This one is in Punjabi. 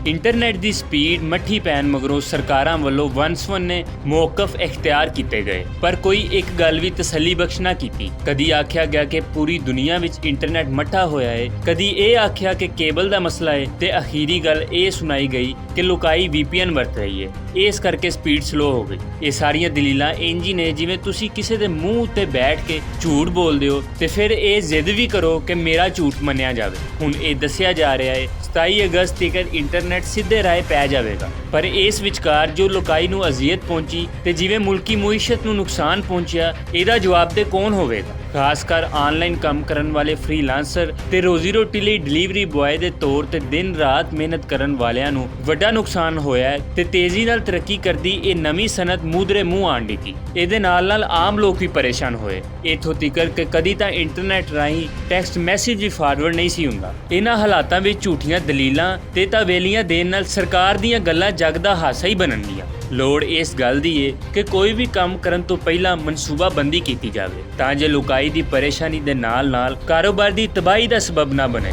ਇੰਟਰਨੈਟ ਦੀ ਸਪੀਡ ਮੱਠੀ ਪੈਣ ਮਗਰੋਂ ਸਰਕਾਰਾਂ ਵੱਲੋਂ ਵੰਨ-ਸਵੰਨੇ ਮੌਕਫ ਇਖਤਿਆਰ ਕੀਤੇ ਗਏ, ਪਰ ਕੋਈ ਇੱਕ ਗੱਲ ਵੀ ਤਸੱਲੀ ਬਖਸ਼ ਨਾ ਕੀਤੀ। ਕਦੀ ਆਖਿਆ ਗਿਆ ਕਿ ਪੂਰੀ ਦੁਨੀਆ ਵਿੱਚ ਇੰਟਰਨੈਟ ਮੱਠਾ ਹੋਇਆ ਹੈ, ਕਦੀ ਇਹ ਆਖਿਆ ਕਿ ਕੇਬਲ ਦਾ ਮਸਲਾ ਹੈ, ਤੇ ਅਖੀਰੀ ਗੱਲ ਇਹ ਸੁਣਾਈ ਗਈ ਕਿ ਲੋਕਾਈ VPN ਵਰਤ ਰਹੀ ਹੈ, ਇਸ ਕਰਕੇ ਸਪੀਡ ਸਲੋ ਹੋ ਗਈ। ਇਹ ਸਾਰੀਆਂ ਦਲੀਲਾਂ ਇੰਜ ਹੀ ਨੇ ਜਿਵੇਂ ਤੁਸੀਂ ਕਿਸੇ ਦੇ ਮੂੰਹ ਉੱਤੇ ਬੈਠ ਕੇ ਝੂਠ ਬੋਲਦੇ ਹੋ ਤੇ ਫਿਰ ਇਹ ਜ਼ਿੱਦ ਵੀ ਕਰੋ ਕਿ ਮੇਰਾ ਝੂਠ ਮੰਨਿਆ ਜਾਵੇ। ਹੁਣ ਇਹ ਦੱਸਿਆ ਜਾ ਰਿਹਾ ਹੈ 27 ਅਗਸਤ ਤੱਕ ਇੰਟਰਨੈਟ ਸਿੱਧੇ ਰਾਹ ਪੈ ਜਾਵੇਗਾ, ਪਰ ਇਸ ਵਿਚਕਾਰ ਜੋ ਲੋਕਾਈ ਨੂੰ ਅਜ਼ੀਅਤ ਪਹੁੰਚੀ ਤੇ ਜਿਵੇਂ ਮੁਲਕੀ ਮੁਈਸ਼ਤ ਨੂੰ ਨੁਕਸਾਨ ਪਹੁੰਚਿਆ, ਇਹਦਾ ਜਵਾਬਦੇਹ ਕੌਣ ਹੋਵੇਗਾ? ਖਾਸ ਕਰ ਆਨਲਾਈਨ ਕੰਮ ਕਰਨ ਵਾਲੇ ਫ੍ਰੀਲਾਂਸਰ ਤੇ ਰੋਜ਼ੀ ਰੋਟੀ ਲਈ ਡਿਲੀਵਰੀ ਬੁਆਏ ਦੇ ਤੌਰ ਤੇ ਦਿਨ ਰਾਤ ਮਿਹਨਤ ਕਰਨ ਵਾਲਿਆਂ ਨੂੰ ਵੱਡਾ ਨੁਕਸਾਨ ਹੋਇਆ ਹੈ ਤੇ ਤੇਜ਼ੀ ਨਾਲ ਤਰੱਕੀ ਕਰਦੀ ਇਹ ਨਵੀਂ ਸਨਅਤ ਮੂਧਰੇ ਮੂੰਹ ਆਣ ਡਿੱਗੀ। ਇਹਦੇ ਨਾਲ ਆਮ ਲੋਕ ਵੀ ਪਰੇਸ਼ਾਨ ਹੋਏ, ਇੱਥੋਂ ਤੀਕਰ ਕਿ ਕਦੀ ਤਾਂ ਇੰਟਰਨੈਟ ਰਾਹੀਂ ਟੈਕਸਟ ਮੈਸੇਜ ਵੀ ਫਾਰਵਰਡ ਨਹੀਂ ਸੀ ਹੁੰਦਾ। ਇਹਨਾਂ ਹਾਲਾਤਾਂ ਵਿੱਚ ਝੂਠੀਆਂ ਦਲੀਲਾਂ ਤੇ ਤਾਵੇਲੀਆਂ ਦੇਣ ਨਾਲ ਸਰਕਾਰ ਦੀਆਂ ਗੱਲਾਂ ਜੱਗ ਦਾ ਹਾਸਾ ਹੀ ਬਣਨਗੀਆਂ। ਲੋੜ ਇਸ ਗੱਲ ਦੀ ਏ ਕਿ ਕੋਈ ਵੀ ਕੰਮ ਕਰਨ ਤੋਂ ਪਹਿਲਾਂ ਮਨਸੂਬਾਬੰਦੀ ਕੀਤੀ ਜਾਵੇ ਤਾਂ ਜੋ ਲੋਕਾਈ ਦੀ ਪਰੇਸ਼ਾਨੀ ਦੇ ਨਾਲ ਕਾਰੋਬਾਰ ਦੀ ਤਬਾਹੀ ਦਾ ਸਬਬ ਨਾ ਬਣੇ।